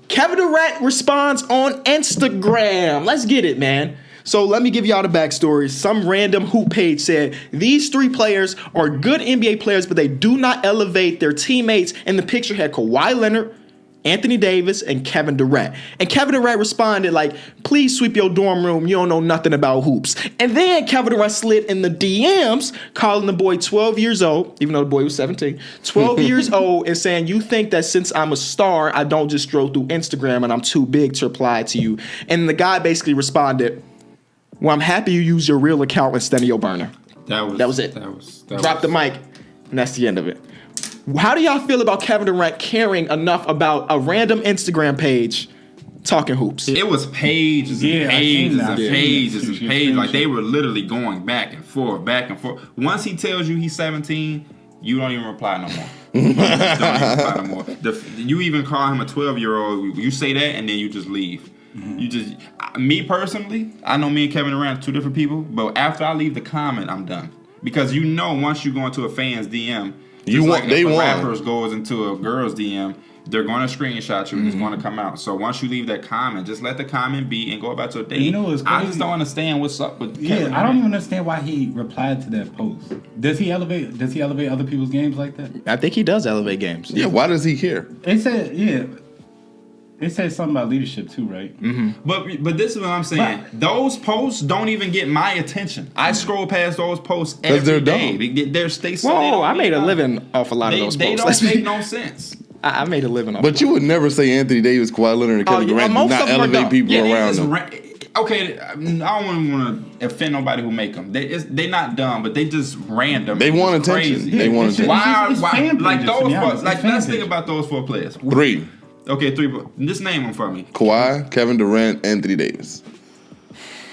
Kevin Durant responds on Instagram. Let's get it, man. So let me give y'all the backstory. Some random hoop page said, these three players are good NBA players, but they do not elevate their teammates. And the picture had Kawhi Leonard, Anthony Davis, and Kevin Durant. And Kevin Durant responded like, please sweep your dorm room. You don't know nothing about hoops. And then Kevin Durant slid in the DMs, calling the boy 12 years old, even though the boy was 17, 12 years old, and saying, you think that since I'm a star, I don't just stroll through Instagram and I'm too big to reply to you. And the guy basically responded, well, I'm happy you use your real account instead of your burner. That was it. Drop the mic, and that's the end of it. How do y'all feel about Kevin Durant caring enough about a random Instagram page talking hoops? It was pages and pages and pages and pages. Like, they were literally going back and forth, back and forth. Once he tells you he's 17, you don't even reply no more. You even call him a 12-year-old. You say that, and then you just leave. You just, me personally, I know me and Kevin Durant are two different people, but after I leave the comment, I'm done. Because you know, once you go into a fan's DM, rappers goes into a girl's DM, they're going to screenshot you and it's going to come out. So once you leave that comment, just let the comment be and go about your day. You know what's crazy? I just don't understand what's up with Kevin Durant. I don't even understand why he replied to that post. Does he elevate other people's games like that? I think he does elevate games. Yeah, why does he care? It says something about leadership too, right? Mm-hmm. But this is what I'm saying. Those posts don't even get my attention. I scroll past those posts every day. I made a living off a lot of those posts. They don't make no sense. I made a living off. But you would never say Anthony Davis, Kawhi Leonard, and Kevin Durant do not elevate people around them. Okay, I don't want to offend nobody who make them. They not dumb, but they just random. They want attention. They want attention. Why? Like those four. Like, let's think about those four players. Three. Okay, three. Just name them for me. Kawhi, Kevin Durant, Anthony Davis.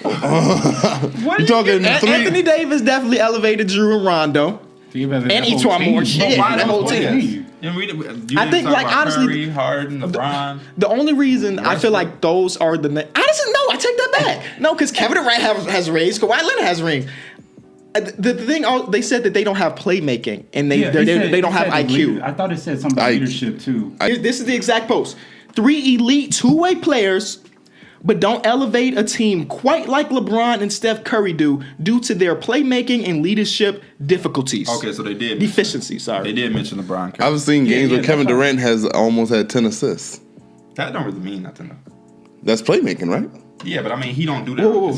What you talking? Anthony Davis definitely elevated Drew and Rondo. And Etuan Moore. Why that whole team? I think, like, honestly, Curry, Harden, LeBron. The only reason I feel like those are the honestly, no, I take that back. No, because Kevin Durant has rings, Kawhi Leonard has rings. The thing, they said that they don't have playmaking and they don't have IQ. I thought it said something about leadership too. This is the exact post. 3 elite two-way players, but don't elevate a team quite like LeBron and Steph Curry do due to their playmaking and leadership difficulties. Okay, so they did. Deficiencies, sorry. They did mention LeBron. Curry. I've seen games where Kevin Durant has almost had 10 assists. That don't really mean nothing, though. That's playmaking, right? Yeah, but I mean, he don't do that. No.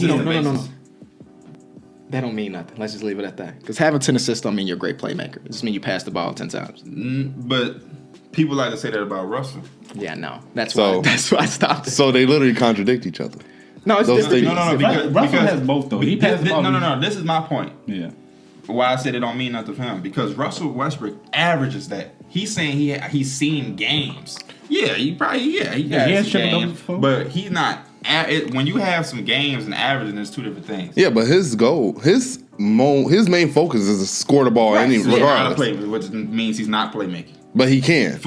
That don't mean nothing. Let's just leave it at that. Because having 10 assists don't mean you're a great playmaker. It just means you pass the ball 10 times. But people like to say that about Russell. Yeah, no. That's why I stopped it. So they literally contradict each other. No, it's different. No. Because Russell has both, though. He passes the ball. No. This is my point. Yeah. Why I said it don't mean nothing for him. Because Russell Westbrook averages that. He's saying he's seen games. Yeah, he has games. But he's not. When you have some games and averaging, there's two different things. Yeah, but his main focus is to score the ball regardless. Which means he's not playmaking. But he can.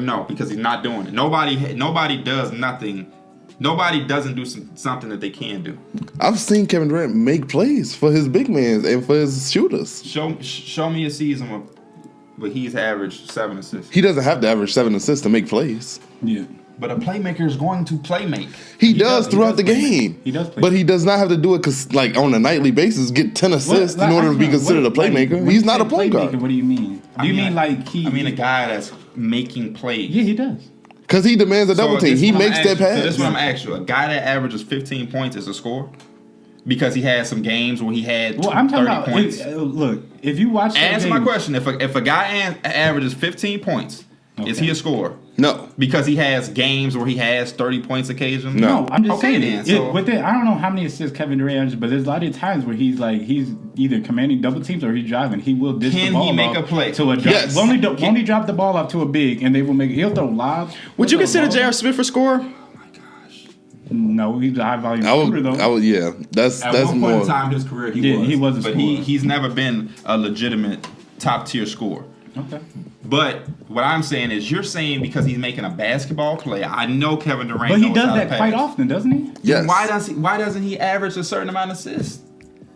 No, because he's not doing it. Nobody does nothing. Nobody doesn't do something that they can do. I've seen Kevin Durant make plays for his big men and for his shooters. Show me a season where he's averaged 7 assists. He doesn't have to average 7 assists to make plays. Yeah. But a playmaker is going to playmake. He does throughout the game. He does play. But he does not have to do it on a nightly basis, get 10 assists in order to be considered a playmaker. He's not a point guard. What do you mean? Do you mean like he... I mean a guy that's making plays. Yeah, he does. Because he demands a double team. He makes that pass. So this is what I'm asking you. A guy that averages 15 points is a scorer? Because he had some games where he had 30 points. Look, if you watch... Answer my question. If a guy averages 15 points, is he a scorer? No. Because he has games where he has 30 points occasionally? No, I'm just saying. Then, so. I don't know how many assists Kevin Durant has, but there's a lot of times where he's either commanding double teams or he's driving. He will dish the ball. Can he make a play? To a yes. Won't he drop the ball off to a big and they will make it? He'll throw lobs. Would you consider J.R. Smith a scorer? Oh my gosh. No, he's a high volume shooter though. Yeah. That's At one point in time in his career he was a but scorer. He's never been a legitimate top tier scorer. Okay. But what I'm saying is, you're saying because he's making a basketball play. I know Kevin Durant. But he does that quite often, doesn't he? Yes. Why doesn't he average a certain amount of assists?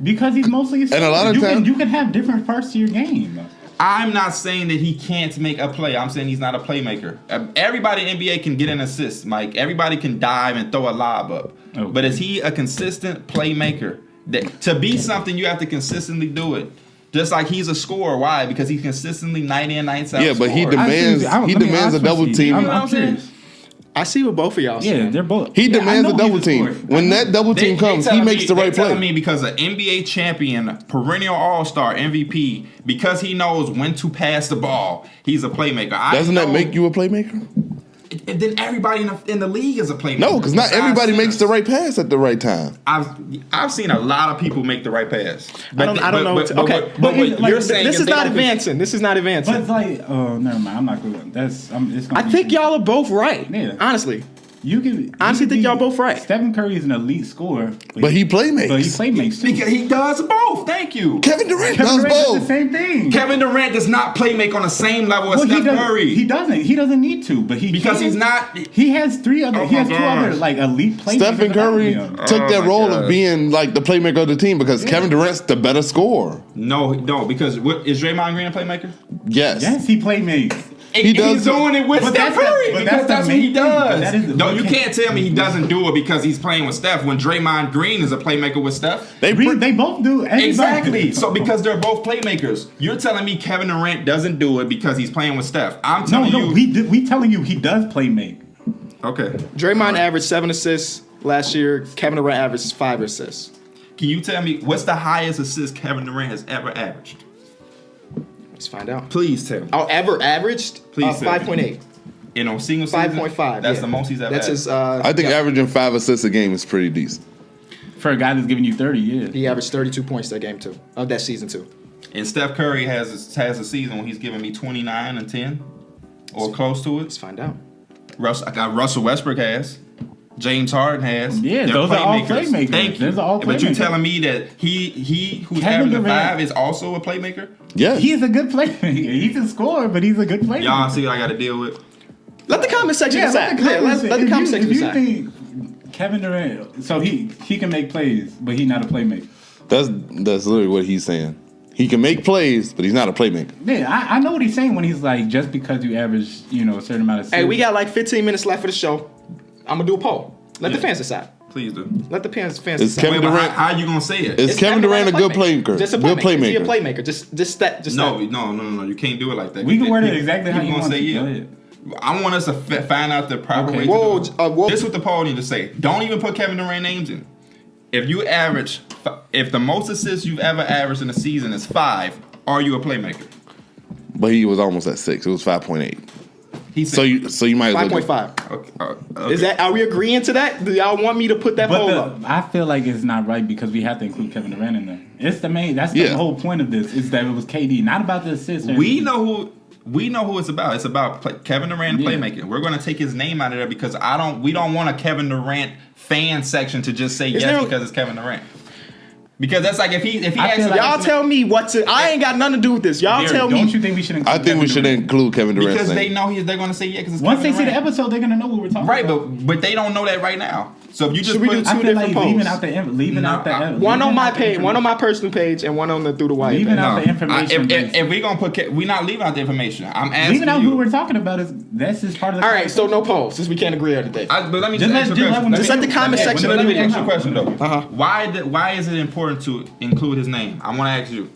Because he's mostly a and a lot of times you can have different parts to your game. I'm not saying that he can't make a play. I'm saying he's not a playmaker. Everybody in NBA can get an assist, Mike. Everybody can dive and throw a lob up. Okay. But is he a consistent playmaker? To be something, you have to consistently do it. Just like he's a scorer. Why? Because he's consistently night in, night out. Yeah, but he scorer. demands a double team. I'm serious. I see what both of y'all Yeah, saying. they're both. He Yeah, demands I a know double he's team. scorer. When that double team comes, he makes the right telling play. me because an NBA champion, perennial All-Star, MVP, because he knows when to pass the ball, he's a playmaker. Doesn't that make you a playmaker? And then everybody in the league is a playmaker. No, because not Besides everybody makes the centers. right pass at the right time. I've seen a lot of people make the right pass. I don't know. Okay, but like, you're saying this if is they not don't- advancing. This is not advancing. But it's like, oh, never mind. I'm not good. It's gonna I think y'all are both right. Yeah. Honestly. You can. Honestly, think y'all both right. Stephen Curry is an elite scorer, But he playmakes. But he playmakes too. Because he does both. Thank you. Kevin Durant Kevin does Durant does the both. same thing. Kevin Durant does not play make on the same level as Well, Steph he doesn't. Curry. He doesn't. He doesn't need to. But he Because can. he's not. He has three other. Oh he has my two other gosh. like elite playmakers. Stephen Curry around him. took Oh that my role gosh. of being like the playmaker of the team because Kevin Durant's the better scorer. No, because is Draymond Green a playmaker? Yes. Yes, he playmakes. He does He's doing it with But Steph that's the- Curry but because that's that's the what he main thing. But does. that is the- No, you but can't tell me he doesn't do it because he's playing with Steph when Draymond Green is a playmaker with Steph. They both do. Everybody- Exactly. So because they're both playmakers, you're telling me Kevin Durant doesn't do it because he's playing with Steph. I'm telling you. We telling you he does play make. Okay. Draymond averaged 7 assists last year. Kevin Durant averaged 5 assists. Can you tell me what's the highest assist Kevin Durant has ever averaged? Let's find out. Please tell me. Oh, ever averaged? Please tell me. 5.8. In a single season? 5.5. That's yeah. the most he's ever That's had. his. I think averaging 5 assists a game is pretty decent. For a guy that's giving you 30 years. He averaged 32 points that game too. Of that season too. And Steph Curry has a season when he's giving me 29 and 10 or close to Let's it. find out. Russell Westbrook has. James Harden has. Yeah, They're those are all playmakers. Thank you. Those are all But you playmakers. telling me that he who's Kevin averaging Durant- 5 is also a playmaker? Yeah. He's a good player. He's a scorer, but he's a good player. Y'all see what I got to deal with? Let the comment section Yeah, decide. let Let the comment section If you decide. think Kevin Durant, so he can make plays, but he's not a playmaker. That's literally what he's saying. He can make plays, but he's not a playmaker. Yeah, I know what he's saying when he's like, just because you average, a certain amount of. Hey, we got like 15 minutes left for the show. I'm gonna do a poll. Let the Yeah. fans decide. Please do. Let the fans Is decide. Kevin Wait, but Durant? how you gonna say it? Is Kevin Durant a good playmaker? Just a Good playmaker. Is he a playmaker. playmaker? Just that. No, you can't do it like that. We can word it exactly how People you gonna want say to. yeah. Go ahead. I want us to find out the proper Okay. way Whoa, to do it. whoa. This is what the poll need to say. Don't even put Kevin Durant names in. If you average, if the most assists you've ever averaged in a season is 5, are you a playmaker? But he was almost at 6. It was 5.8. He So you might as well. 5.5. Okay. Is that? Are we agreeing to that? Do y'all want me to put that poll up? But I feel like it's not right because we have to include Kevin Durant in there. It's the main. That's the Yeah. whole point of this. Is that it was KD, not about the assists. or We anything. know who it's about. It's about Kevin Durant Yeah. playmaking. We're going to take his name out of there because we don't want a Kevin Durant fan section to just say yes there- because it's Kevin Durant. Because that's like if he I asks feel like- Y'all tell me what to. I ain't got nothing to do with this. Y'all Derek, tell don't me. you think we should? I Include think Kevin we should Durant? include Kevin Durant's because they name. know they're going to say yeah because it's Once Kevin they see the Durant. episode, they're gonna know what we're talking Right, about. but they don't know that right now. So if you just Should we put do two I feel different like polls? leaving out the One on my page, one on my personal page, and one on the Through the Wire Leaving page. out the information. if we're gonna put, we're not leaving out the information. I'm asking leaving out you. who we're talking about is that's just part of the. All right, so no polls since we can't agree on today. But let me Just just ask let- you a just let question. them Just let the comment section Let of the me video. ask you a question though. Uh-huh. Why is it important to include his name? I want to ask you.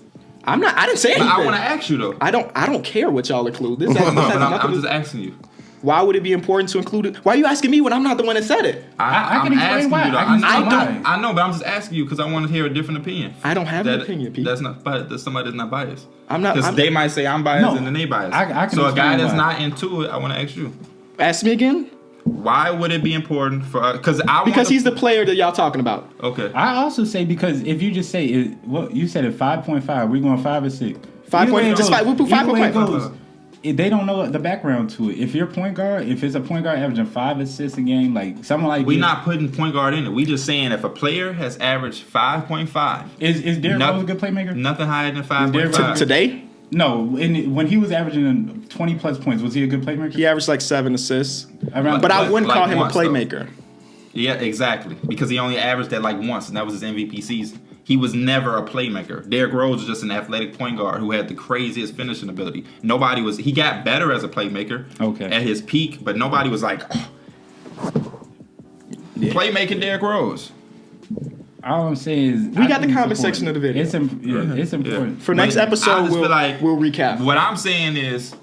I'm not. I didn't say But anything. I want to ask you though. I don't care what y'all include. This has, No, this but has I'm nothing just to, asking you. Why would it be important to include it? Why are you asking me when I'm not the one that said it? I I'm can explain asking why. you though. I can explain why. I know, but I'm just asking you because I want to hear a different opinion. I don't have an opinion, Pete. That's not biased. That's somebody that's not biased. I'm not- Because I'm- they might say I'm biased No, and then they biased. I can so a guy explain that's why. not into it, I want to ask you. Ask me again. Why would it be important for? Because He's the player that y'all talking about. Okay. I also say because if you just say it, what you said at 5.5, we're going 5 or 6. 5 Either way point- it just goes- five- we put either way it 5.5. goes, they don't know the background to it. If you're point guard, if it's a point guard averaging 5 assists a game, like someone like We're not putting point guard in it. We just saying if a player has averaged 5.5, is Derrick no- Rose a good playmaker? nothing higher than Derrick 5.5. Rose- Today, No, when he was averaging 20 plus points, was he a good playmaker? he averaged like 7 assists. Around, But I Like- wouldn't like call him once, a playmaker. Yeah, exactly. Because he only averaged that like once, and that was his MVP season. He was never a playmaker. Derrick Rose was just an athletic point guard who had the craziest finishing ability. He got better as a playmaker at his peak, but nobody was like, playmaking Derrick Rose. All I'm saying is we got the comment section of the video. It's important. For next episode, we'll recap. What I'm saying is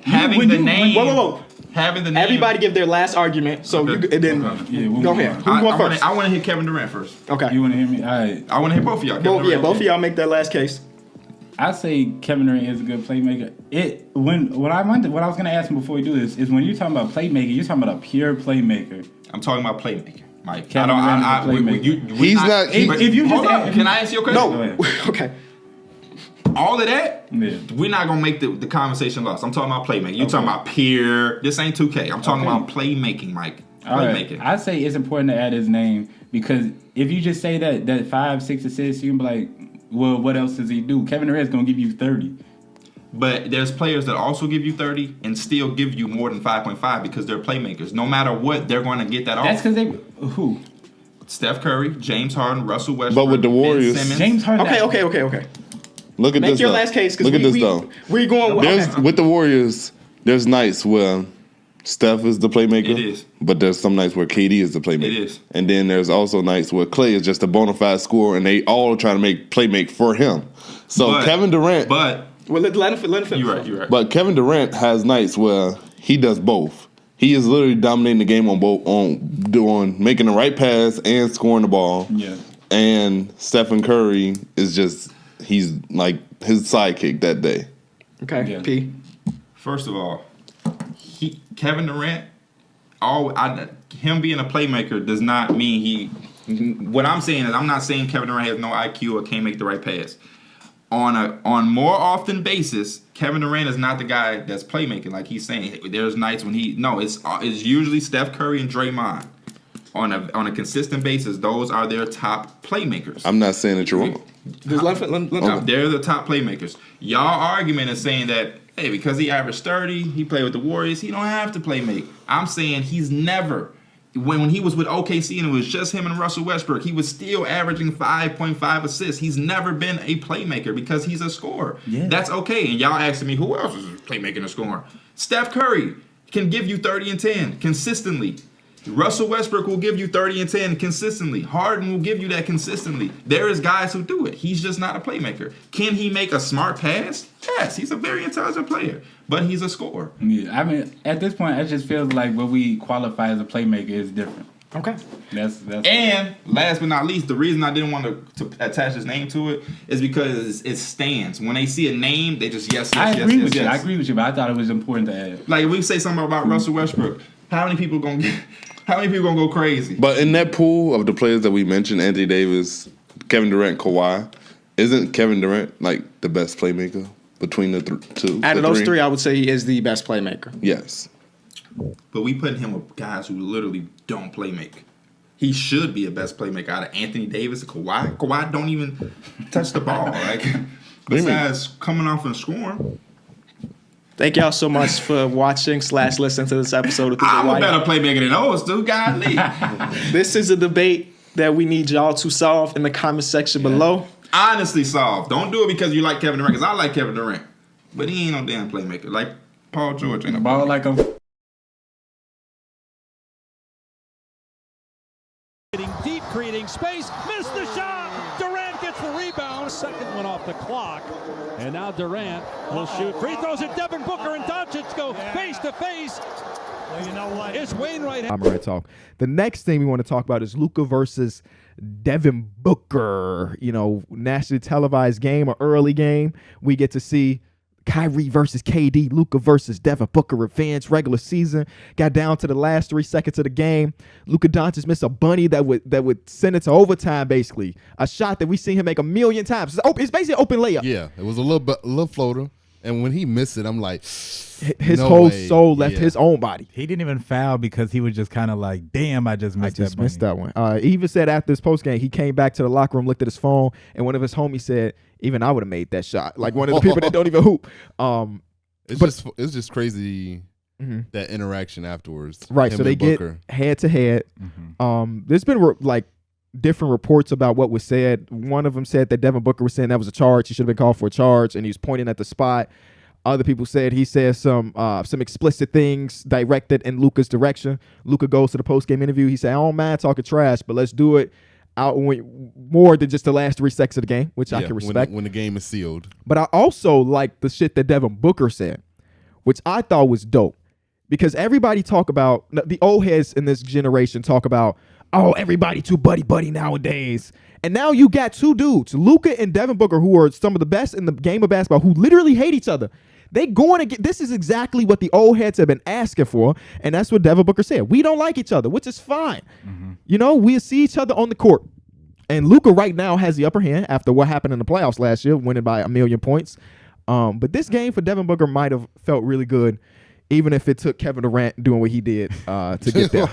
having the name. Whoa. Having the name. Everybody give their last argument. So you and then go ahead. Who go first? I want to hear Kevin Durant first. Okay. You want to hear me? All right. I want to hear both of y'all. Both of y'all make that last case. I say Kevin Durant is a good playmaker. What I was gonna ask him before we do this is when you're talking about playmaker, you're talking about a pure playmaker. I'm talking about playmaker, Mike. Can I answer your question? No. Okay. All of that, we're not gonna make the conversation lost. I'm talking about playmaking. You're talking about pure. This ain't 2K. I'm talking about playmaking, Mike. Playmaking. Right. I say it's important to add his name because if you just say that 5, 6 assists, you can be like, well, what else does he do? Kevin Durant's gonna give you 30. But there's players that also give you 30 and still give you more than 5.5 because they're playmakers. No matter what, they're going to get that off. That's because who? Steph Curry, James Harden, Russell Westbrook. But with the Warriors, James Harden. Okay. Look at Make this. your last case. Look at this though. We're going. With the Warriors, there's nights where Steph is the playmaker. It is. But there's some nights where KD is the playmaker. It is. And then there's also nights where Klay is just a bona fide scorer, and they all trying to make for him. So Kevin Durant. Let him finish. You're right. But Kevin Durant has nights where he does both. He is literally dominating the game on making the right pass and scoring the ball. Yeah. And Stephen Curry is he's like his sidekick that day. Okay. Yeah. P. First of all, Kevin Durant, him being a playmaker does not mean what I'm saying is I'm not saying Kevin Durant has no IQ or can't make the right pass. On more often basis, Kevin Durant is not the guy that's playmaking. Like he's saying, there's nights when it's usually Steph Curry and Draymond. On a consistent basis, those are their top playmakers. I'm not saying that you're wrong. They're the top playmakers. Y'all argument is saying that, hey, because he averaged 30, he played with the Warriors, he don't have to play make. I'm saying he's never. When he was with OKC and it was just him and Russell Westbrook, he was still averaging 5.5 assists. He's never been a playmaker because he's a scorer. Yeah. That's okay. And y'all asking me, who else is playmaking and scoring? Steph Curry can give you 30 and 10 consistently. Russell Westbrook will give you 30 and 10 consistently. Harden will give you that consistently. There is guys who do it. He's just not a playmaker. Can he make a smart pass? Yes, he's a very intelligent player, but he's a scorer. Yeah, I mean, at this point, it just feels like what we qualify as a playmaker is different. Okay. That's and last but not least, the reason I didn't want to attach his name to it is because it stands. When they see a name, they just yes. I agree with you, but I thought it was important to add. Like if we say something about Russell Westbrook, how many people gonna go crazy? But in that pool of the players that we mentioned, Anthony Davis, Kevin Durant, Kawhi, isn't Kevin Durant like the best playmaker between the two? Out of those three, I would say he is the best playmaker. Yes. But we putting him with guys who literally don't play make. He should be a best playmaker out of Anthony Davis and Kawhi. Kawhi don't even touch the ball. Like besides coming off and scoring. Thank y'all so much for watching / listening to this episode of The I'm White. a better playmaker than those two. Golly. This is a debate that we need y'all to solve in the comment section below. Honestly solve. Don't do it because you like Kevin Durant, because I like Kevin Durant. But he ain't no damn playmaker. Like Paul George ain't a ball like him. Deep, creating space, missed the shot. Durant gets the rebound. Second one off the clock. And now Durant will shoot free throws at Devin Booker and Doncic go face to face. Well, you know what? It's Wainwright. Talk. The next thing we want to talk about is Luka versus Devin Booker. You know, nationally televised game, or early game. We get to see Kyrie versus KD, Luka versus Devin Booker revenge. Regular season got down to the last 3 seconds of the game. Luka Doncic missed a bunny that would send it to overtime. Basically, a shot that we seen him make a million times. It's basically an open layup. Yeah, it was a little floater, and when he missed it, I'm like, his whole soul left his own body. He didn't even foul because he was just kind of like, damn, I just missed that one. He even said after this post game, he came back to the locker room, looked at his phone, and one of his homies said, even I would have made that shot. Like one of the people that don't even hoop. It's just crazy that interaction afterwards. Right, so they get head to head. There's been like different reports about what was said. One of them said that Devin Booker was saying that was a charge. He should have been called for a charge, and he was pointing at the spot. Other people said he said some explicit things directed in Luka's direction. Luka goes to the post-game interview. He said, I don't mind talking trash, but let's do it out more than just the last 3 seconds of the game, which I can respect. When the game is sealed. But I also like the shit that Devin Booker said, which I thought was dope. Because everybody talk about, the old heads in this generation talk about, oh, everybody too buddy nowadays. And now you got 2 dudes, Luka and Devin Booker, who are some of the best in the game of basketball, who literally hate each other. They going to get, this is exactly what the old heads have been asking for, and that's what Devin Booker said. We don't like each other, which is fine. Mm-hmm. You know, we see each other on the court. And Luka right now has the upper hand after what happened in the playoffs last year, winning by 1,000,000 points. But this game for Devin Booker might have felt really good, even if it took Kevin Durant doing what he did to get there.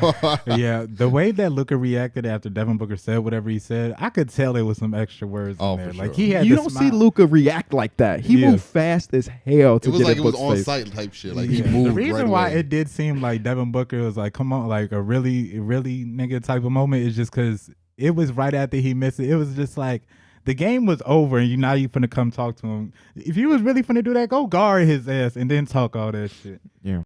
Yeah, the way that Luka reacted after Devin Booker said whatever he said, I could tell there was some extra words in there. For like sure. he had. You don't see Luka react like that. He moved fast as hell to it was get like in it was Book's on face. site type shit. Like he moved. The reason right why away. it did seem like Devin Booker was like, come on, like a really nigga type of moment is just because it was right after he missed it. It was just like the game was over and now you finna come talk to him. If you was really finna do that, go guard his ass and then talk all that shit. Yeah.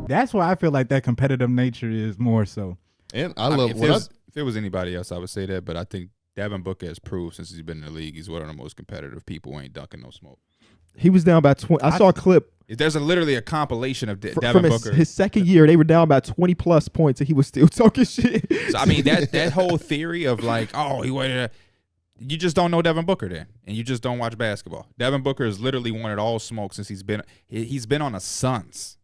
That's why I feel like that competitive nature is more so. And I love if it was anybody else, I would say that, but I think Devin Booker has proved since he's been in the league, he's one of the most competitive people who ain't ducking no smoke. He was down by 20. I saw a clip. There's literally a compilation of Devin From Booker. his second year, they were down by 20+ points, and he was still talking shit. So, I mean, that whole theory of like, oh, he waited. You just don't know Devin Booker then, and you just don't watch basketball. Devin Booker has literally wanted all smoke since he's been on the Suns.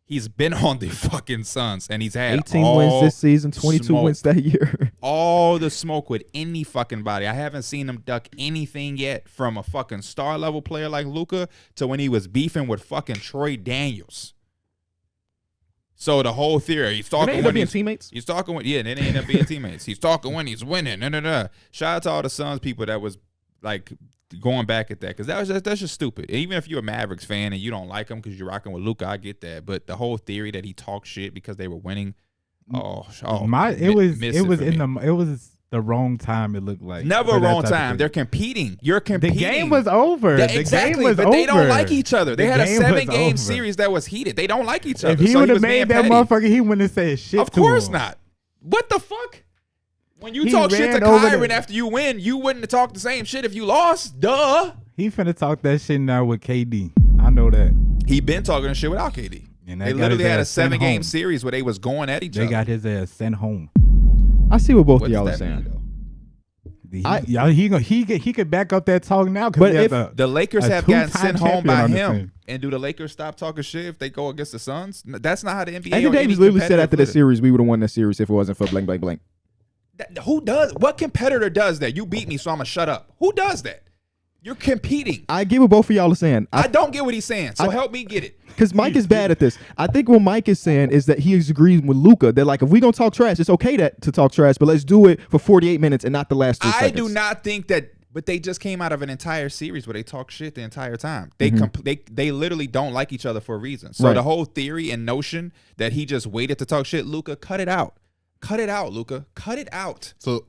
He's been on the fucking Suns, and he's had 18 wins this season, 22 smoke. wins that year. All the smoke with any fucking body. I haven't seen him duck anything yet, from a fucking star level player like Luka to when he was beefing with fucking Troy Daniels. So the whole theory, he's talking end up being teammates. He's talking when, yeah, they end up being teammates. He's talking when he's winning. Shout out to all the Suns people that was like going back at that, because that's just stupid. Even if you're a Mavericks fan and you don't like him because you're rocking with Luka, I get that. But the whole theory that he talked shit because they were winning, it was the wrong time. It looked like never a wrong time. They're competing. You're competing. The game was over. Exactly, the game was but over. they don't like each other. They had a 7-game over. series that was heated. They don't like each other. If he so would have was made being that petty. motherfucker, he wouldn't have said shit. Of course not. What the fuck? When you He talk shit to ran over Kyron the- after you win, you wouldn't have talked the same shit if you lost. Duh. He finna talk that shit now with KD. I know that. He been talking shit without KD. And that They got literally his had a ass sent 7-game home. series where they was going at each They other. got his ass sent home. I see what both What of y'all are does that mean, saying. though? He could back up that talk now. But But if The Lakers a have gotten two-time sent home champion by on this him. team. And do the Lakers stop talking shit if they go against the Suns? That's not how the NBA. Anthony or any Davis literally said competitive after the leader- series, we would have won that series if it wasn't for blank, blank, blank. Who does? What competitor does that? You beat me, so I'm gonna shut up. Who does that? You're competing. I get what both of y'all are saying. I don't get what he's saying, so help me get it. Because Mike is bad at this. I think what Mike is saying is that he agrees with Luka. They're like, if we gonna talk trash, it's okay to talk trash, but let's do it for 48 minutes and not the last 3 I seconds. do not think that. But they just came out of an entire series where they talk shit the entire time. They they literally don't like each other for a reason. So Right. the whole theory and notion that he just waited to talk shit, Luka, cut it out. Cut it out, Luka. Cut it out. So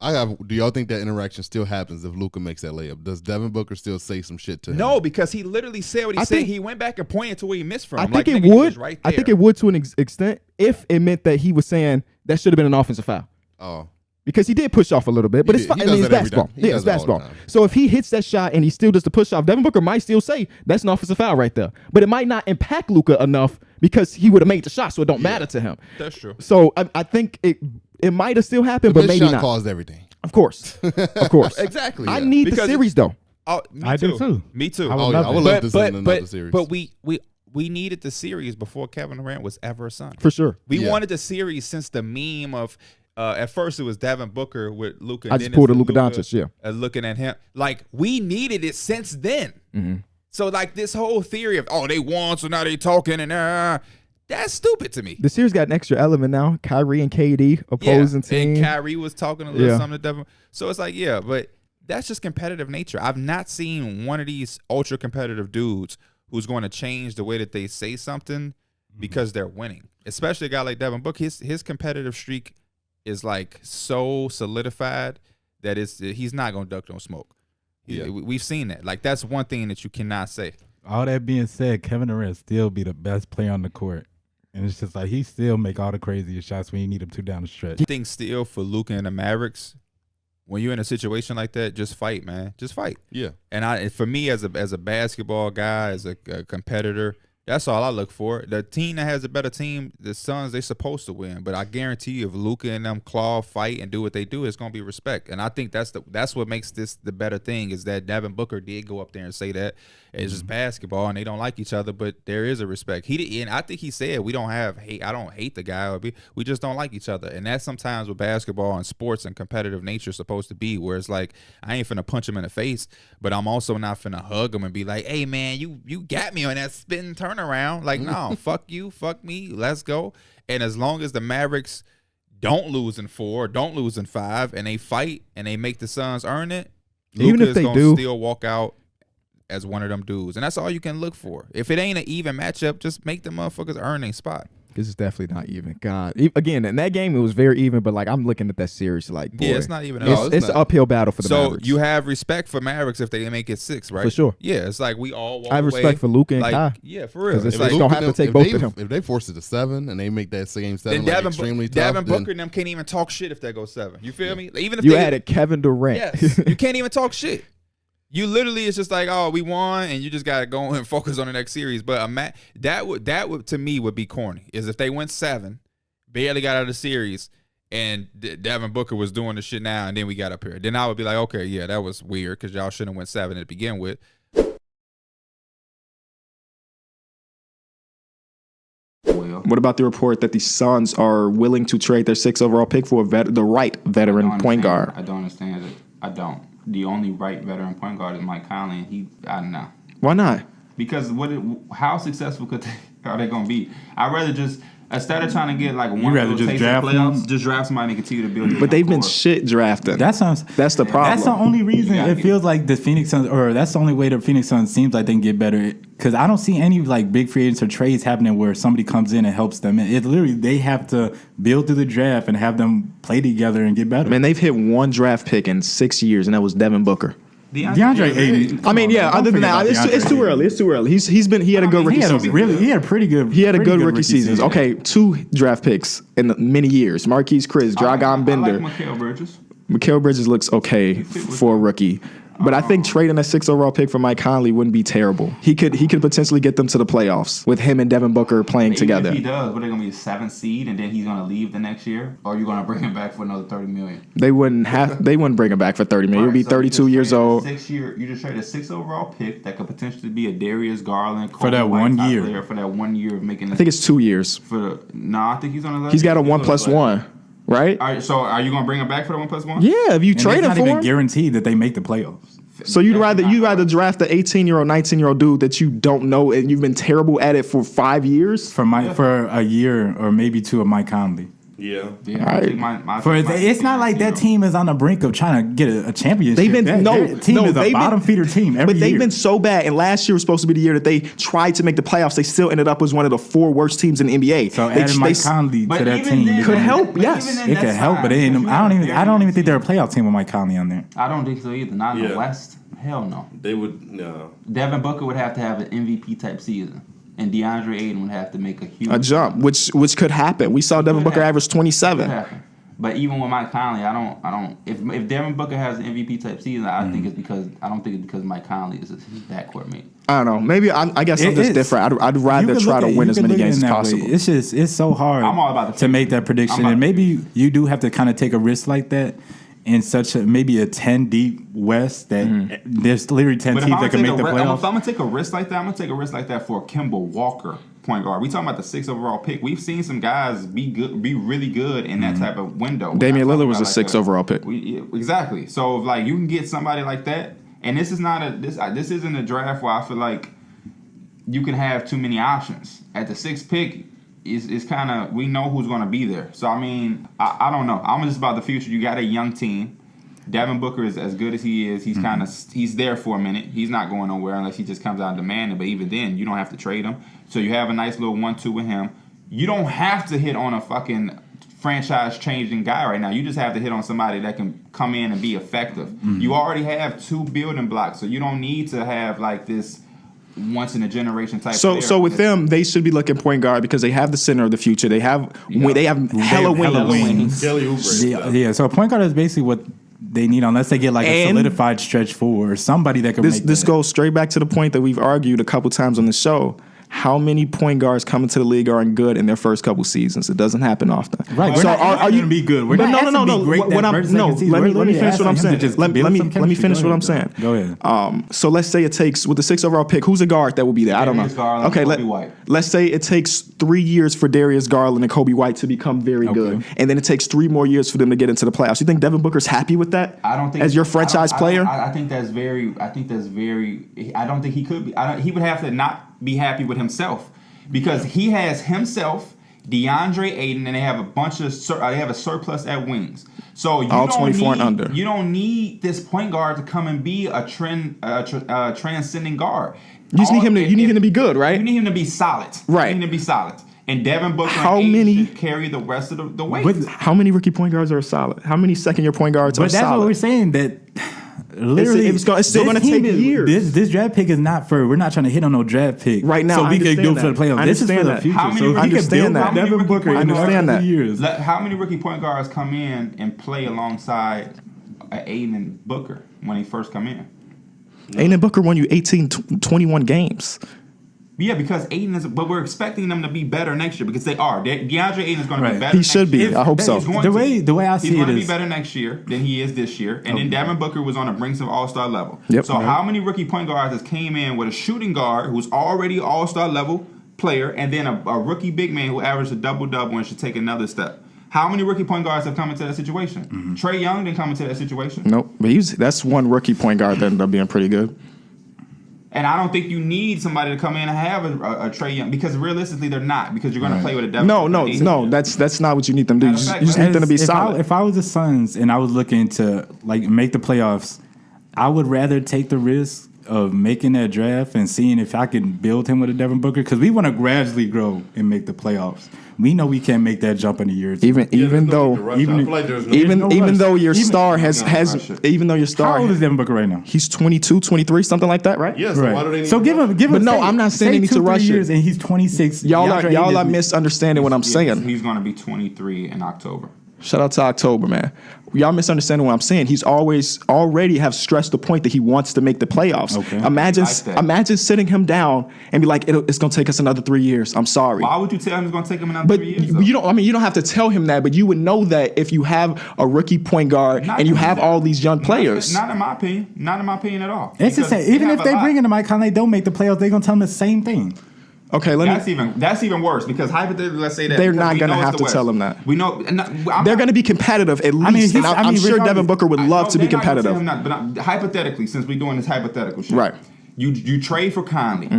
do y'all think that interaction still happens if Luka makes that layup? Does Devin Booker still say some shit to him? No, because he literally said what he I said. think- He went back and pointed to where he missed from. I Like, think it nigga, you would. was right I think there. it would to an extent if it meant that he was saying that should have been an offensive foul. Oh. Because he did push off a little bit, but He it's did. fine. He I mean, does it's that every basketball. time. He Yeah, it's does it all the basketball. time. So if he hits that shot and he still does the push off, Devin Booker might still say that's an offensive foul right there. But it might not impact Luka enough because he would have made the shot, so it don't matter to him. That's true. So I think it might have still happened, The but missed maybe shot not. caused everything. Of course, of course. Exactly. I yeah. need the Because- series though. Oh, me I do too. Me too. I would Oh, yeah, love I would it. love to see another series. But we needed the series before Kevin Durant was ever a Son. For sure. We Yeah. wanted the series since the meme of at first it was Devin Booker with Luka. I just pulled a Luka Doncic, yeah. Looking at him. Like, we needed it since then. Mm-hmm. So, like, this whole theory of, oh, they won, so now they talking, and that's stupid to me. The series got an extra element now. Kyrie and KD opposing team. And Kyrie was talking a little Yeah. something to Devin. So, it's like, yeah, but that's just competitive nature. I've not seen one of these ultra competitive dudes who's going to change the way that they say something because they're winning. Especially a guy like Devin Booker, his competitive streak is like so solidified that he's not gonna duck no smoke. Yeah. We've seen that. Like that's one thing that you cannot say. All that being said, Kevin Durant still be the best player on the court. And it's just like he still make all the craziest shots when you need him to down the stretch. I think still for Luka and the Mavericks, when you're in a situation like that, just fight, man. Just fight. Yeah. And for me as a basketball guy, as a competitor, that's all I look for. The team that has a better team, the Suns, they supposed to win. But I guarantee you, if Luka and them claw, fight, and do what they do, it's gonna be respect. And I think that's what makes this the better thing is that Devin Booker did go up there and say that it's just basketball and they don't like each other, but there is a respect. And I think he said we don't have hate. I don't hate the guy. We just don't like each other. And that's sometimes what basketball and sports and competitive nature is supposed to be. Where it's like I ain't finna punch him in the face, but I'm also not finna hug him and be like, hey man, you got me on that spin turnaround. Like, no, fuck you, fuck me, let's go. And as long as the Mavericks don't lose in 4, don't lose in 5, and they fight and they make the Suns earn it, Even Luka if they is gonna do, still walk out as one of them dudes. And that's all you can look for. If it ain't an even matchup, just make the motherfuckers earn their spot. This is definitely not even. God, again, in that game it was very even, but like I'm looking at that series like, boy, Yeah, it's not even. It's an uphill battle for the Mavericks. So you have respect for Mavericks if they make it 6, right? For sure. Yeah, it's like we all walk I have away, respect for Luka and like, Kai. Yeah, for real. 'Cause it's It's like, like, don't have to take both of them. If they force it to 7 and they make that game 7 then like extremely tough, Devin then Booker and them can't even talk shit if that goes 7. You feel me? Even if You they added Kevin Durant. Yes, you can't even talk shit. You literally, it's just like, oh, we won, and you just gotta go and focus on the next series. But that would to me would be corny. Is if they went 7, barely got out of the series, and Devin Booker was doing the shit now, and then we got up here. Then I would be like, okay, yeah, that was weird because y'all shouldn't have went 7 to begin with. What about the report that the Suns are willing to trade their 6th overall pick for the right veteran point guard? I don't understand it. I don't. The only right veteran point guard is Mike Conley, and I don't know. Why not? Because how successful are they going to be? I'd rather just, instead of trying to get like one rather little just taste of draft playoffs, them? just draft somebody and continue to build. But they've been shit drafting. That's the problem. That's the only reason it feels like the Phoenix Suns, or that's the only way the Phoenix Suns seems like they can get better. Because I don't see any like big free agents or trades happening where somebody comes in and helps them. It's literally they have to build through the draft and have them play together and get better. Man, they've hit one draft pick in 6 years, and that was Devin Booker. DeAndre Ayton. I mean, yeah. Other than that, it's too early. It's too early. He had a good rookie season. He had a pretty good. He had a pretty good rookie season. Okay, 2 draft picks in many years. Marquise Chris, Dragon Bender. I like Mikal Bridges. Mikal Bridges looks okay for a rookie. But I think trading a 6th overall pick for Mike Conley wouldn't be terrible. He could potentially get them to the playoffs with him and Devin Booker playing together. If he does, what are they going to be a 7th seed and then he's going to leave the next year? Or are you going to bring him back for another $30 million? They wouldn't bring him back for $30 million. He'll be 32 years old. You just traded a 6th overall pick that could potentially be a Darius Garland for that 1 year. For that 1 year of making. I think it's 2 years. I think he's on. He's got a 1+1. Right? All right, so are you going to bring him back for the 1+1? Yeah, if you trade him for him. It's not even guaranteed that they make the playoffs. So you'd rather draft the 18-year-old, 19-year-old dude that you don't know and you've been terrible at it for 5 years? For a year or maybe 2 of Mike Conley. Yeah. It's not like that team is on the brink of trying to get a championship. That team is a bottom feeder team every But they've year. been so bad, and last year was supposed to be the year that they tried to make the playoffs. They still ended up as one of the 4 worst teams in the NBA. So adding Mike Conley to that team could help. Yes, it could help, but I don't even think they're a playoff team with Mike Conley on there. I don't think so either. Not in the West. Hell no. They would no. Devin Booker would have to have an MVP type season, and DeAndre Ayton would have to make a jump, which could happen. We saw Devin Booker average 27. But even with Mike Conley, I don't. If Devin Booker has an MVP type season, I don't think it's because Mike Conley is his backcourt mate. I don't know. Maybe I guess I'm just different. I'd rather try to win as many games as possible. It's so hard to make that prediction, and maybe you do have to kind of take a risk like that. In such maybe a 10 deep West that there's literally 10 teams that can make the playoffs. If I'm gonna take a risk like that, I'm gonna take a risk like that for Kemba Walker, point guard. We talking about the 6th overall pick. We've seen some guys be really good in that type of window. Damian Lillard was a 6th overall pick. Exactly. So if you can get somebody like that, and this is not this isn't a draft where I feel like you can have too many options at the 6th pick. It's kind of, we know who's going to be there. So, I mean, I don't know. I'm just about the future. You got a young team. Devin Booker is as good as he is. He's he's there for a minute. He's not going nowhere unless he just comes out demanding. But even then, you don't have to trade him. So you have a nice little 1-2 with him. You don't have to hit on a fucking franchise-changing guy right now. You just have to hit on somebody that can come in and be effective. You already have 2 building blocks, so you don't need to have like this once-in-a-generation type player. So with them, they should be looking point guard because they have the center of the future. They have hella wings. Kelly Oubre. Yeah, so a point guard is basically what they need unless they get like a And solidified stretch four or somebody that can make This that. goes straight back to the point that we've argued a couple times on the show. How many point guards come into the league are good in their first couple seasons? It doesn't happen often. Right. We're So not are you going to be good? We're But not no. asking to be great that first, second season. Let We're me literally finish what I'm asking him saying. to just Let build me some let me chemistry. finish Go what I'm ahead, saying. though. Go ahead. So let's say it takes with the 6th overall pick. Who's a guard that will be there? I don't Darius know. Garland, Okay, Kobe White. let's say it takes 3 years for Darius Garland and Kobe White to become very good, and then it takes 3 more years for them to get into the playoffs. You think Devin Booker's happy with that? I don't think as your franchise player. I think that's very. I don't think he could be. He would have to not be happy with himself because he has himself, DeAndre Ayton, and they have a bunch of. They have a surplus at wings. So you All don't 24 need, and under. You don't need this point guard to come and be a transcending guard. You just need him to. You need him to be good, right? You need him to be solid. Right. You need him to be solid. And Devin Booker How and Ayton many- should carry the rest of the weight. How many rookie point guards are solid? How many second-year point guards are But that's solid? what we're saying. That literally, it's still this gonna team take years. This draft pick is not for. We're not trying to hit on no draft pick Right now, so I we can understand do it for the that. playoffs. I This is for understand the that. future. How many So if rookie- he can build understand that. Devin How many Booker rookie in the point first guards- 2 years. How many rookie point guards come in and play alongside Ayton and Booker when they first come in? Ayton and Booker won you 21 games. Yeah, because Ayton is, but we're expecting them to be better next year because they are. DeAndre Ayton is going to be Right. better. He next should be. year. I hope so. He's going The way I He's see going it to be is better next year than he is this year. And then Devin Booker was on the brink of All-Star level. Yep. So how many rookie point guards has came in with a shooting guard who's already All-Star level player and then a rookie big man who averaged a double-double and should take another step? How many rookie point guards have come into that situation? Trae Young didn't come into that situation. Nope, but that's one rookie point guard that ended up being pretty good. And I don't think you need somebody to come in and have a Trae Young because realistically they're not because you're going to play with a Devin. No. That's not what you need them to do. Matter of You just fact, need them to be If solid. if I was the Suns and I was looking to like make the playoffs, I would rather take the risk of making that draft and seeing if I can build him with a Devin Booker because we want to gradually grow and make the playoffs. We know we can't make that jump in a year. Even though I feel like there's no even no even rush. though your Even- star has even though your How star old is Devin Booker right now? he's 22, 23, something like that, right? Yeah, so why do they need So to give rush? him. But no, say- I'm not saying say they need to 2-3 rush it. years and he's 26. Y'all DeAndre are Ayton is- misunderstanding what I'm saying. He's going to be 23 in October. Shout out to October, man. Y'all misunderstanding what I'm saying. He's already have stressed the point that he wants to make the playoffs. Okay. Imagine sitting him down and be like, it's going to take us another 3 years. I'm sorry. Why would you tell him it's going to take him another But 3 years? though? you don't. I mean, you don't have to tell him that. But you would know that if you have a rookie point guard Not and you in have my- all these young players. Not in my opinion. Not in my opinion at all. It's just Because even have if a they lot. bring in Mike Conley, don't make the playoffs. They're gonna tell him the same thing. Okay, That's even worse because hypothetically, let's say that They're because not we gonna know it's have the to West. tell him that. We know they're going to be competitive at least. mean, he's- and I I'm mean, sure regardless- Devin Booker would love to be competitive. But hypothetically, since we're doing this hypothetical shit, Right. You trade for Conley,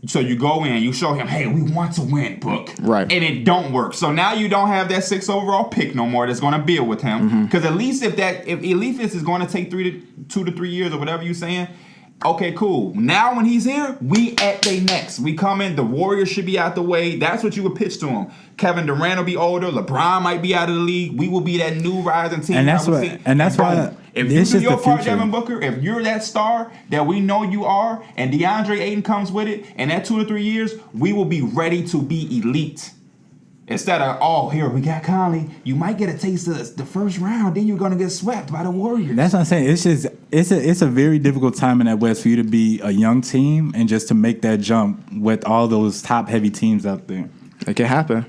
so you go in, you show him, hey, we want to win, Book, Right. and it don't work. So now you don't have that 6th overall pick no more. That's going to build with him because at least if this is going to take 2 to 3 years or whatever you're saying. Okay, cool. Now when he's here, we at they next. We come in. The Warriors should be out the way. That's what you would pitch to him. Kevin Durant will be older. LeBron might be out of the league. We will be that new rising team. And that's I would what- say. and that's why boom. If you it's do just your the part, future. Devin Booker, if you're that star that we know you are, and DeAndre Ayton comes with it, and that 2 to 3 years, we will be ready to be elite. Instead of, here, we got Conley. You might get a taste of the first round, then you're going to get swept by the Warriors. That's what I'm saying. It's just it's a very difficult time in that West for you to be a young team and just to make that jump with all those top heavy teams out there. It can happen.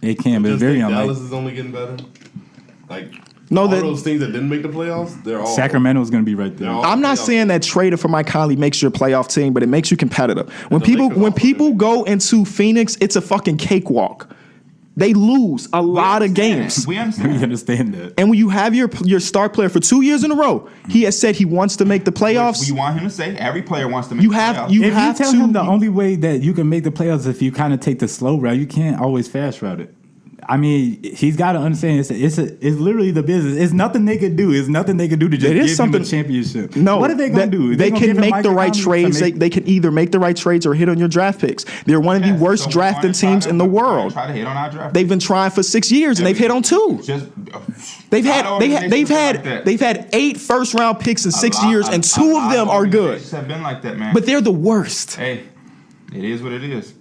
It can, but it's Just very think unlikely. Dallas is only getting better. Like No, all that- those teams that didn't make the playoffs, they're all Sacramento's going to be right there. they're all I'm not playoff saying that trading for Mike Conley makes your playoff team, but it makes you competitive. When the people Lakers also did. go into Phoenix, it's a fucking cakewalk. They lose a lot of games. We We understand. understand that. And when you have your star player for 2 years in a row, he has said he wants to make the playoffs. You want him to say every player wants to make You the have playoffs. you If you have tell to him the only way that you can make the playoffs is if you kind of take the slow route, you can't always fast route it. I mean, he's got to understand it's literally the business. It's nothing they could do. It's nothing they could do to just give him a championship. No, what are they going to do? They can make the right trades. They can either make the right trades or hit on your draft picks. They're one of the worst drafting teams in the world. Try to hit on our draft. They've been trying for 6 years and they've hit on 2. They've had 8 first round picks in 6 years and 2 of them are good. Have been like that, man. But they're the worst. Hey, it is what it is.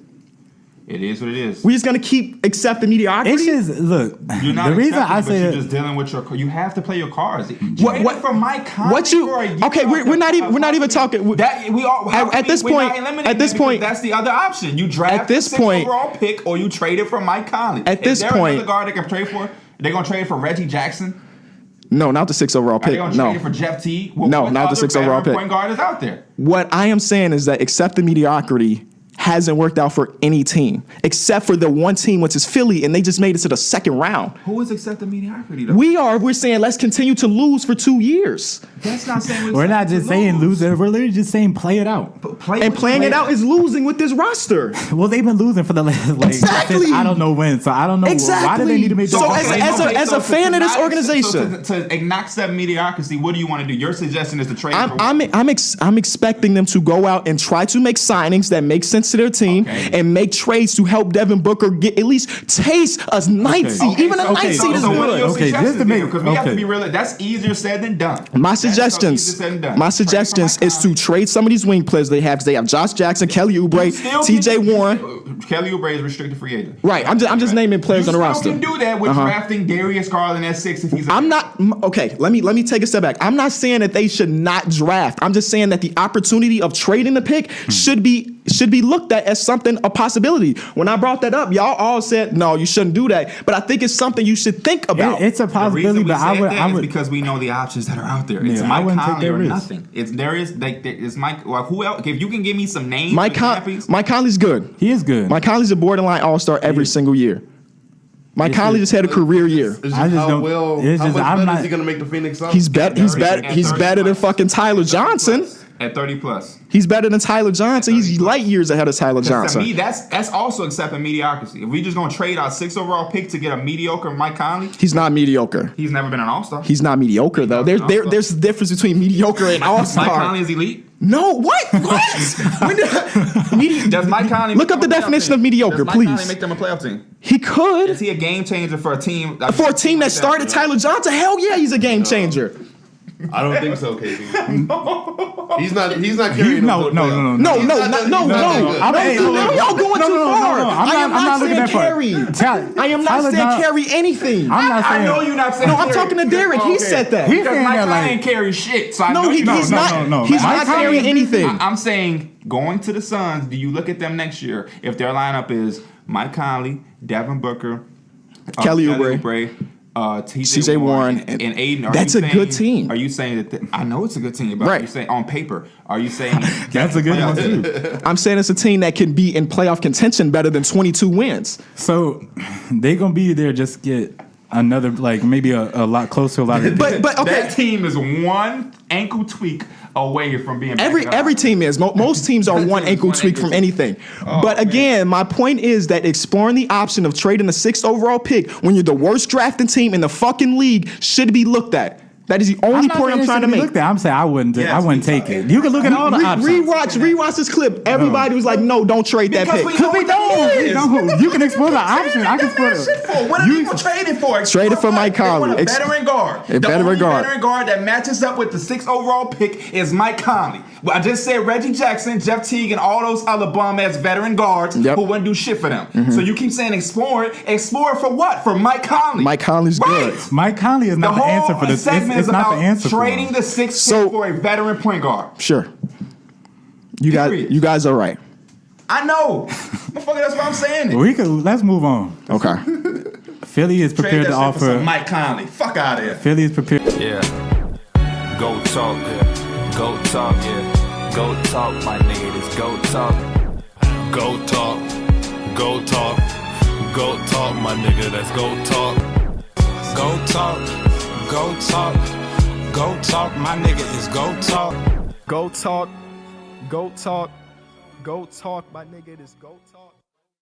It is what it is. We're just gonna keep accepting mediocrity. It's just look. You're not the reason I but say you're just dealing with your. You have to play your cards. What for Mike Conley? What you? Okay, we're not even talking. That we all at this point. At this point, that's the other option. You draft at this the 6th point overall pick, or you trade it for Mike Conley. At this point, point, another guard they can trade for. They're gonna trade for Reggie Jackson. No, not the 6th overall pick. Are they gonna trade it for Jeff Teague? No, not the 6th overall pick. Point guard is out there. What I am saying is that accepting mediocrity hasn't worked out for any team except for the one team, which is Philly, and they just made it to the 2nd round. Who is accepting mediocrity, though? We're saying let's continue to lose for 2 years. That's not saying we're not just saying lose. We're literally just saying play it out. Playing it out is losing with this roster. Well, they've been losing for the last exactly. I don't know when, so I don't know why do they need to make. So as a fan of this organization, to accept mediocrity, what do you want to do? Your suggestion is to trade. I'm expecting them to go out and try to make signings that make sense to their team and make trades to help Devin Booker get at least taste a ninth seed. Even a ninth seed is good. Okay, just to make because we have to be real. That's easier said than done. My suggestions is to trade some of these wing players they have because they have Josh Jackson, Kelly Oubre, T.J. Warren. Kelly Oubre is restricted free agent. Right. I'm just naming players on the roster. You can do that with drafting Darius Garland at 6 if he's. I'm not okay. Let me take a step back. I'm not saying that they should not draft. I'm just saying that the opportunity of trading the pick should be looked at as something, a possibility. When I brought that up, y'all all said no, you shouldn't do that. But I think it's something you should think about. It's a possibility, but I would because we know the options that are out there. It's Mike Conley or nothing. It's Mike. Well, who else? If you can give me some names, Mike Conley's good. He is good. Mike Conley's a borderline all-star every single year. Mike Conley just had a career year. How much better is he going to make the Phoenix Suns? He's better than fucking Tyler Johnson. At 30 plus. He's better than Tyler Johnson. He's light years ahead of Tyler Johnson. To me, that's also accepting mediocrity. If we just gonna trade our 6th overall pick to get a mediocre Mike Conley, he's not mediocre. He's never been an all-star. He's not mediocre though. There's a difference between mediocre and all-star. Mike Conley is elite. No, what? Does Mike Conley look up the definition of mediocre, please? Does Mike Conley make them a playoff team? He could. Is he a game changer for a team? For a team that started Tyler Johnson? Hell yeah, he's a game changer. I don't think so, KD. He's not carrying no. Y'all going too far. I am not saying carry. I am not saying carry anything. I know you're not saying. No, I'm talking to Derek. He said that. Because Mike Conley ain't carry shit. So he's not. He's not carrying anything. I'm saying going to the Suns. Do you look at them next year if their lineup is Mike Conley, Devin Booker, Kelly Oubre, T.J. Warren and Aiden. That's a good team. Are you saying that? I know it's a good team, but are you saying on paper? Are you saying that's a good one too? I'm saying it's a team that can be in playoff contention better than 22 wins. So they gonna be there. Just get another maybe a lot closer. But okay, that team is one ankle tweak away from being every team is. Most teams are one ankle tweak from anything. But again, my point is that exploring the option of trading the 6th overall pick when you're the worst drafting team in the fucking league should be looked at. That is the only point I'm trying to make. I'm saying I wouldn't take it. You can look at all the options. Rewatch this clip. Everybody was like, "No, don't trade that pick." Because we don't. You can explore the option. I can explore it. What are people trading for? Trade it for Mike Conley. A veteran guard. The only veteran guard that matches up with the 6th overall pick is Mike Conley. Well, I just said Reggie Jackson, Jeff Teague, and all those other bum-ass veteran guards who wouldn't do shit for them. Mm-hmm. So you keep saying explore it. Explore it for what? For Mike Conley. Mike Conley's good. Mike Conley is not the answer for this. It's not the answer. Trading the 6th pick for a veteran point guard. Sure. You guys are right. I know. Motherfucker, that's what I'm saying. Let's move on. Okay. Philly is prepared to offer Mike Conley. Fuck out of here. Philly is prepared. Yeah. Go talk, yeah. Go talk, yeah. Go talk, my nigga. It's go talk. Go talk. Go talk. Go talk, my nigga. That's go talk. Go talk. Go talk. Go talk, my nigga. It's go talk. Go talk. Go talk. Go talk, my nigga. It is go talk.